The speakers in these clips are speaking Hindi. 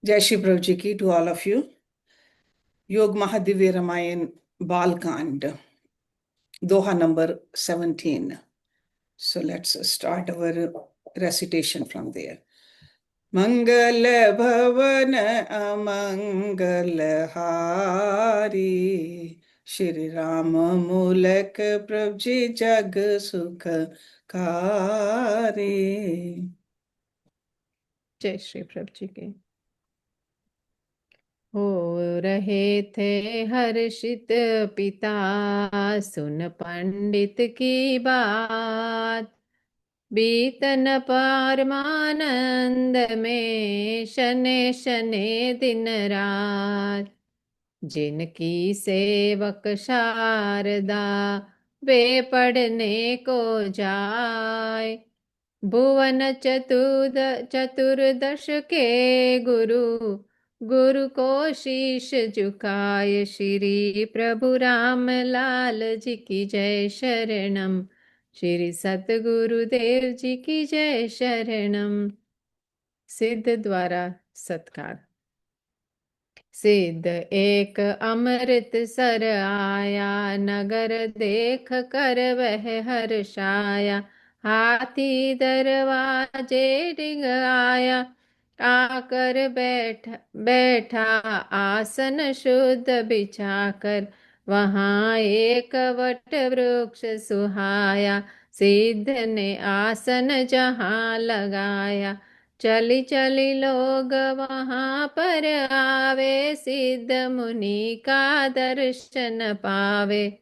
जय श्री प्रभु जी की टू ऑल ऑफ यू। योग महादिव्य रामायण बालकांड दोहा number 17. So let's start our recitation from there. मंगल भवन अमंगल हारी, श्री राम मूलक प्रभु जी जग सुख कारी। जय श्री प्रभु जी की। हो रहे थे हर्षित पिता, सुन पंडित की बात। बीतन परमानंद में शने शने दिन रात। जिनकी सेवक शारदा वे पढ़ने को जाए। भुवन चतुर्दश के गुरु, गुरु को शीश झुकाए। श्री प्रभु राम लाल जी की जय शरणम। श्री सतगुरुदेव जी की जय शरणम। सिद्ध द्वारा सत्कार। सिद्ध एक अमृत सर आया, नगर देख कर वह हर्षाया। हाथी दरवाजे डिग आया, आकर बैठा आसन शुद्ध बिछाकर। वहाँ एक वट वृक्ष सुहाया, सिद्ध ने आसन जहाँ लगाया। चली चली लोग वहाँ पर आवे, सिद्ध मुनि का दर्शन पावे।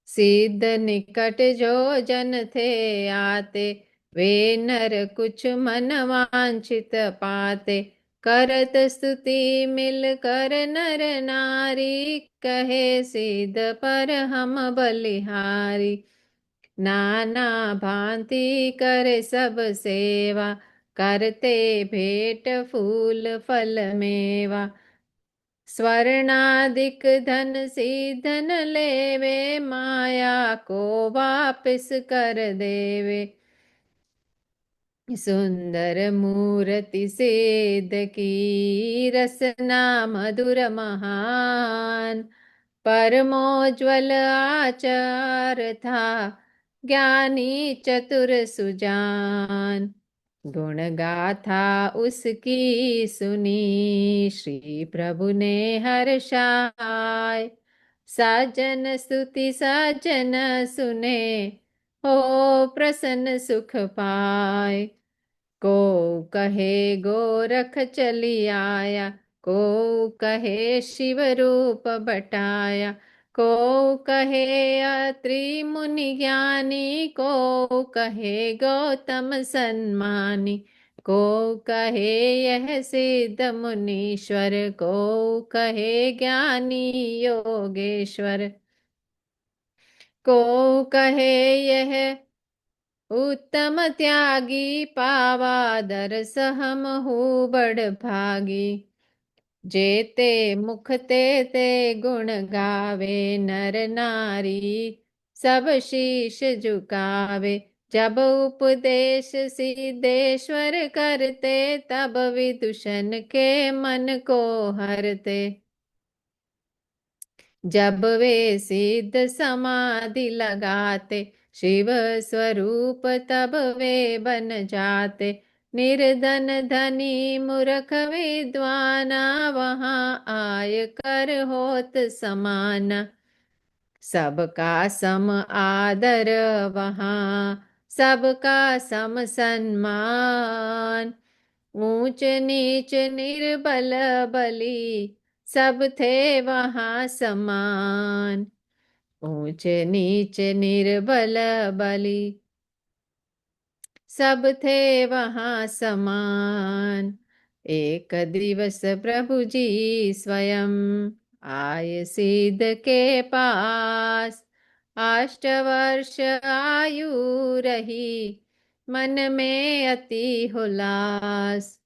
सिद्ध निकट जो जन थे आते, वे नर कुछ मन वांछित पाते। करत स्तुति मिल कर नर नारी, कहे सिद्ध पर हम बलिहारी। नाना भांति करे सब सेवा, करते भेंट फूल फल मेवा। स्वर्णादिक धन सिद्धन लेवे, माया को वापिस कर देवे। सुंदर मूर्ति सिद्ध की, रसना मधुर महान। परमोज्वल आचार था, ज्ञानी चतुर सुजान। गुण गाथा उसकी सुनी, श्री प्रभु ने हर्षाय। साजन स्तुति साजन सुने, हो प्रसन्न सुख पाए। को कहे गोरख चली आया, को कहे शिव रूप बटाया। को कहे अत्रि मुनि ज्ञानी, को कहे गौतम सन्मानी। को कहे यह सिद्ध मुनीश्वर, को कहे ज्ञानी योगेश्वर। को कहे यह उत्तम त्यागी, पावा दरस हम हूँ बड़ भागी। जेते मुख ते गुण गावे, नर नारी सब शीश झुकावे। जब उपदेश सिद्धेश्वर करते, तब विदूषण के मन को हरते। जब वे सिद्ध समाधि लगाते, शिव स्वरूप तब वे बन जाते। निर्धन धनी मूर्ख विद्वाना, वहाँ आय कर होत समाना। सबका सम आदर वहाँ, सबका सम सम्मान। ऊंच नीच निर्बल बली, सब थे वहाँ समान। ऊंच नीच निर्बल बली, सब थे वहाँ समान। एक दिवस प्रभु जी स्वयं आए सिद्ध के पास। 8 वर्ष आयु रही, मन में अति हुलास।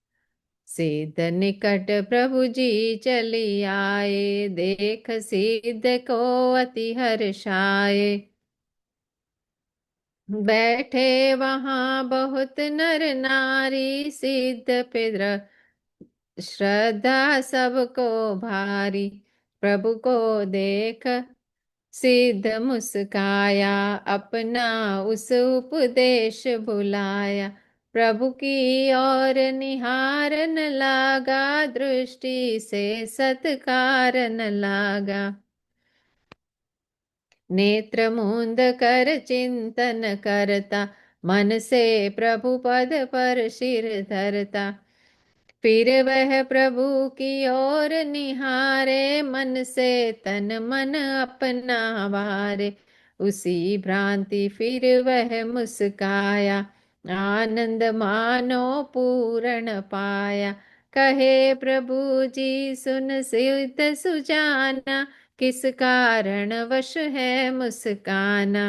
सिद्ध निकट प्रभु जी चली आए, देख सिद्ध को अति हर्षाए। बैठे वहाँ बहुत नर नारी, सिद्ध पे श्रद्धा सबको भारी, प्रभु को देख सिद्ध मुस्काया, अपना उस उपदेश भुलाया। प्रभु की ओर निहारन लागा, दृष्टि से सत्कारन लागा। नेत्र मूंद कर चिंतन करता, मन से प्रभु पद पर सिर धरता। फिर वह प्रभु की ओर निहारे, मन से तन मन अपना वारे। उसी भ्रांति फिर वह मुस्काया, आनंद मानो पूर्ण पाया। कहे प्रभु जी सुन सिद्ध सुजाना, किस कारण वश है मुस्काना।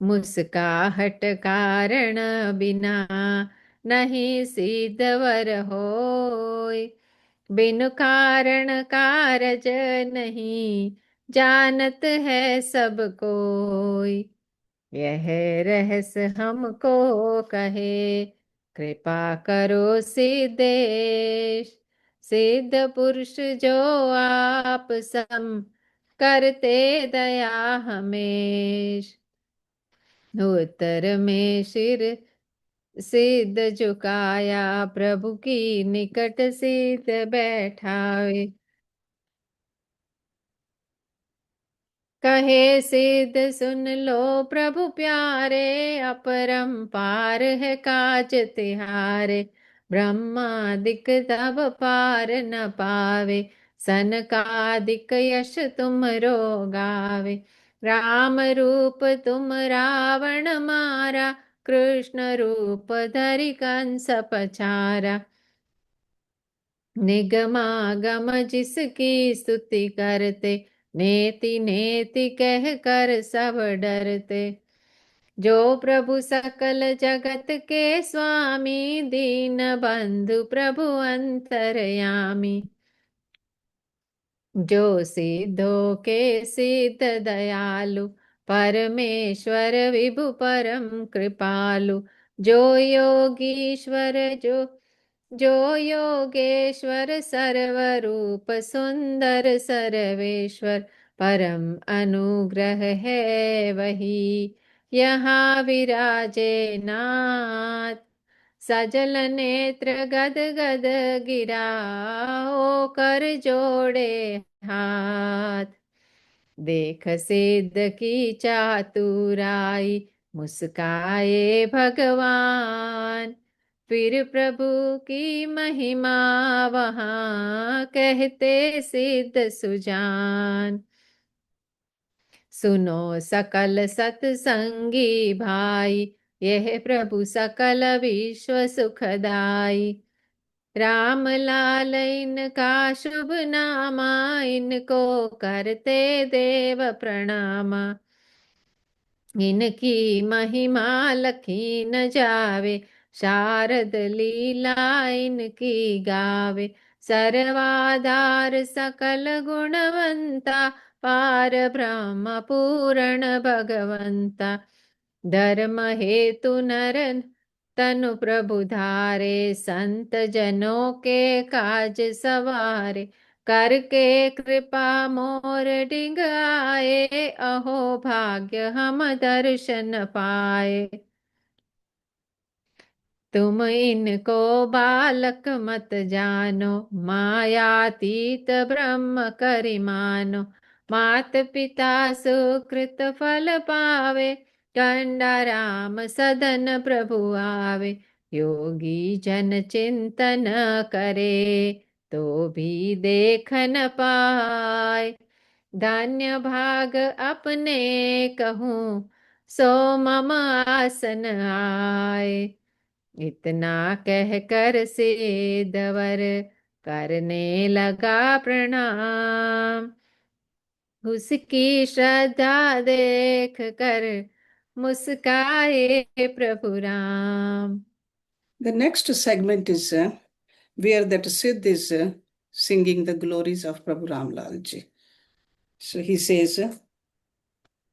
मुस्काहट कारण बिना, नहीं सिद्ध वर होय। बिनु कारण कारज नहीं, जानत है सब कोई। यह रहस्य हमको कहे, कृपा करो सिद्धेश। सिद्ध पुरुष जो आप सम, करते दया हमेश। उत्तर में सिर सिद्ध झुकाया, प्रभु की निकट सिद्ध बैठावे। कहे सिद्ध सुन लो प्रभु प्यारे, अपरंपार है काज तिहारे। ब्रह्मादिक तब पार न पावे, सनकादिक यश तुमरो गावे। राम रूप तुम रावण मारा, कृष्ण रूप धरि कंस पछारा। निगमागम जिसकी स्तुति करते, नेति नेति कह कर सब डरते। जो प्रभु सकल जगत के स्वामी, दीन बंधु प्रभु अंतरयामी। जो सिद्धों के सिद्ध दयालु, परमेश्वर विभु परम कृपालु। जो योगीश्वर जो योगेश्वर, सर्वरूप सुंदर सर्वेश्वर। परम अनुग्रह है वही, यहाँ विराजे नाथ। सजल नेत्र गद गद गिरा, ओ कर जोड़े हाथ। देख सिद्ध की चातुराई, मुस्काए भगवान। फिर प्रभु की महिमा वहाँ, कहते सिद्ध सुजान। सुनो सकल सत्संगी भाई, यह प्रभु सकल विश्व सुखदाई। राम लाल इनका शुभ नामा, इनको करते देव प्रणामा। इनकी महिमा लखी न जावे, शारद लीला इनकी गावे। सर्वाधार सकल गुणवंता, पार ब्रह्म पूर्ण भगवंता। धर्म हेतु नर तनु प्रभु धारे, संत जनों के काज सवारे। करके कृपा मोर डिंग आए, अहो भाग्य हम दर्शन पाए। तुम इनको बालक मत जानो, मायातीत ब्रह्म करि मानो। मात पिता सुकृत फल पावे, कंडा राम सदन प्रभु आवे। योगी जन चिंतन करे, तो भी देख न पाए। धन्य भाग अपने कहूँ, सो मम आसन आए। इतना कह कर सिद्धवर, करने लगा प्रणाम। उसकी श्रद्धा देख कर, मुस्काए प्रभु Ram. The next segment is where that Siddh is singing the glories of Prabhu Ram Lal Ji. So he says,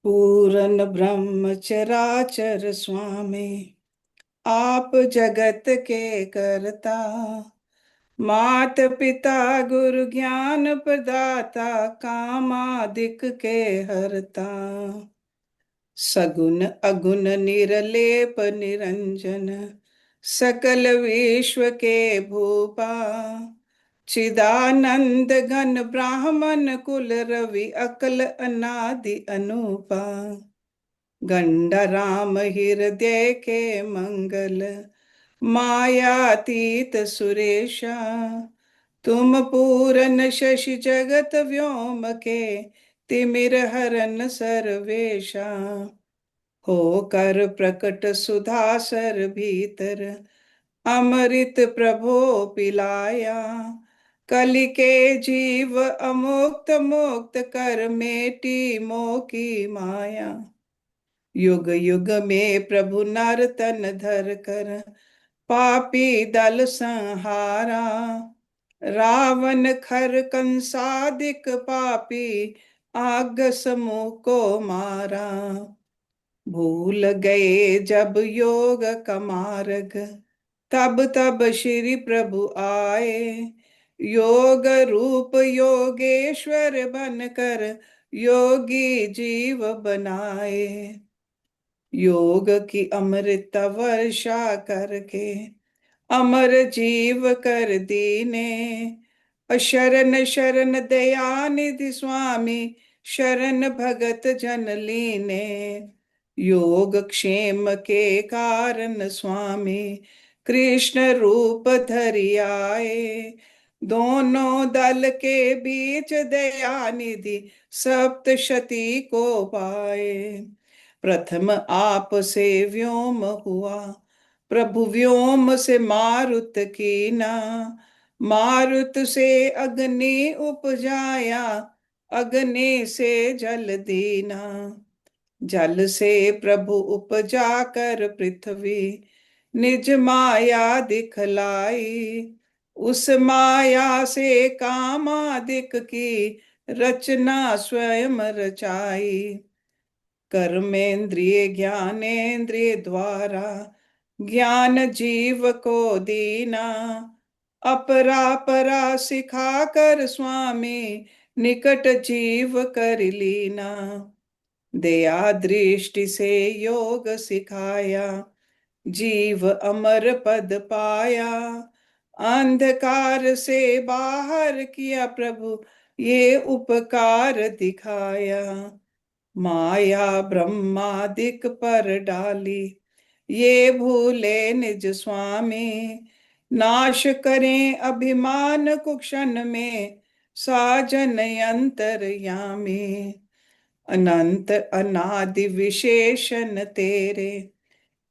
पूरन ब्रह्म चराचर स्वामी, आप जगत के करता। मात पिता गुरु ज्ञान प्रदाता, कामादिक के हरता। सगुण अगुण निरलेप निरंजन, सकल विश्व के भूपा। चिदानंद घन ब्राह्मण कुल रवि, अकल अनादि अनूपा। गंडा राम हृदय के मंगल, मायातीत सुरेशा। तुम पूरन शशि जगत व्योम के, तिमिर हरन सर्वेशा। होकर प्रकट सुधासर भीतर, अमृत प्रभो पिलाया। कलि के जीव अमुक्त मुक्त, कर मेटी मोह की माया। युग युग में प्रभु नर तन धर कर, पापी दल संहारा। रावण खर कंसादिक पापी, आग समूह को मारा। भूल गए जब योग का मार्ग, तब तब श्री प्रभु आए। योग रूप योगेश्वर बनकर, योगी जीव बनाए। योग की अमृत वर्षा करके, अमर जीव कर दीने। शरण शरण दयानिधि स्वामी, शरण भगत जन लीने। योग क्षेम के कारण स्वामी, कृष्ण रूप धरि आए। दोनों दल के बीच दयानिधि, सप्तशती को पाए। प्रथम आप से व्योम हुआ, प्रभु व्योम से मारुत कीना। मारुत से अग्नि उपजाया, अग्नि से जल दीना। जल से प्रभु उपजा कर पृथ्वी, निज माया दिखलाई। उस माया से कामादिक की, रचना स्वयं रचाई। कर्मेंद्रिय ज्ञानेन्द्रिय द्वारा, ज्ञान जीव को दीना। अपरा परा सिखा कर स्वामी, निकट जीव कर लीना। दया दृष्टि से योग सिखाया, जीव अमर पद पाया। अंधकार से बाहर किया प्रभु, ये उपकार दिखाया। माया ब्रह्मादिक पर डाली, ये भूले निज स्वामी। नाश करें अभिमान को क्षण में, साजन अंतर्यामी। अनंत अनादि विशेषण तेरे,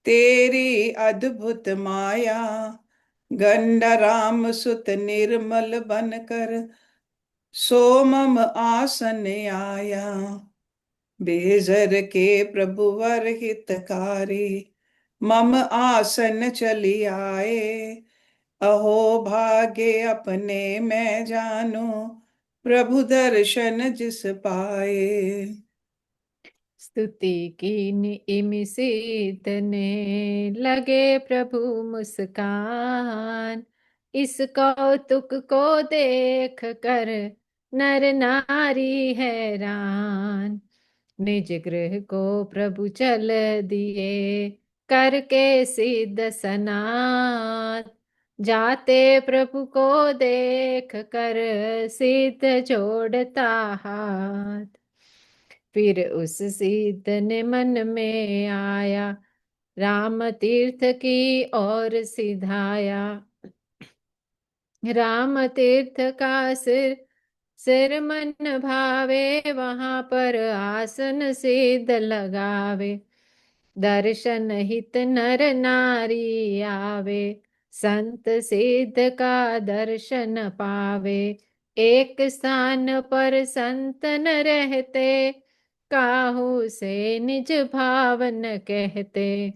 तेरी अद्भुत माया। गंडा राम सुत निर्मल बनकर, सोमम आसन आया। बेजर के प्रभु वर हितकारी, मम आसन चली आए। अहो भाग्य अपने मैं जानू, प्रभु दर्शन जिस पाए। स्तुति कीन इम सीतने, लगे प्रभु मुस्कान। इस कौतुक को देख कर, नर नारी हैरान। निज गृह को प्रभु चल दिए, करके सिद्ध सनात। जाते प्रभु को देख कर, सिद्ध जोड़ता हाथ। फिर उस सिद्ध ने मन में आया, राम तीर्थ की ओर सिधाया। राम तीर्थ का सिर मन भावे, वहां पर आसन सिद्ध लगावे। दर्शन हित नर नारी आवे, संत सिद्ध का दर्शन पावे। एक स्थान पर संत न रहते, काहू से निज भावन कहते।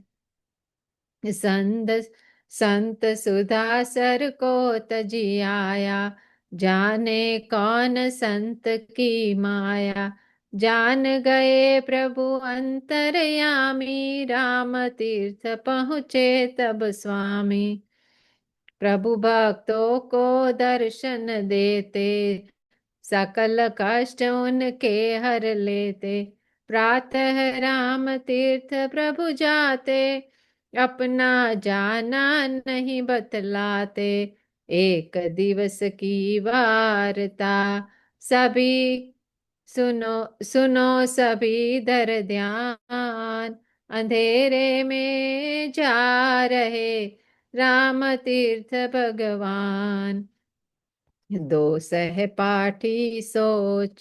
संत संत सुधा सर को तजी आया, जाने कौन संत की माया। जान गए प्रभु अंतर्यामी, राम तीर्थ पहुँचे तब स्वामी। प्रभु भक्तों को दर्शन देते, सकल कष्ट उनके हर लेते। प्रातः राम तीर्थ प्रभु जाते, अपना जाना नहीं बतलाते। एक दिवस की वार्ता सभी सुनो, सुनो सभी दर ध्यान। अंधेरे में जा रहे राम तीर्थ भगवान। दो सहपाठी सोच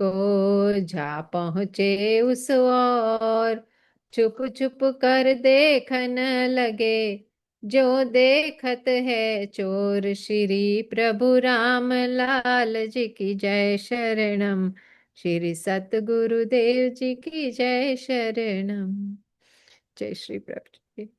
को जा पहुँचे उस ओर। छुप छुप कर देखन लगे, जो देखत है चोर। श्री प्रभु राम लाल जी की जय शरणम, श्री सतगुरुदेव जी की जय शरणम। जय श्री प्रभु जी।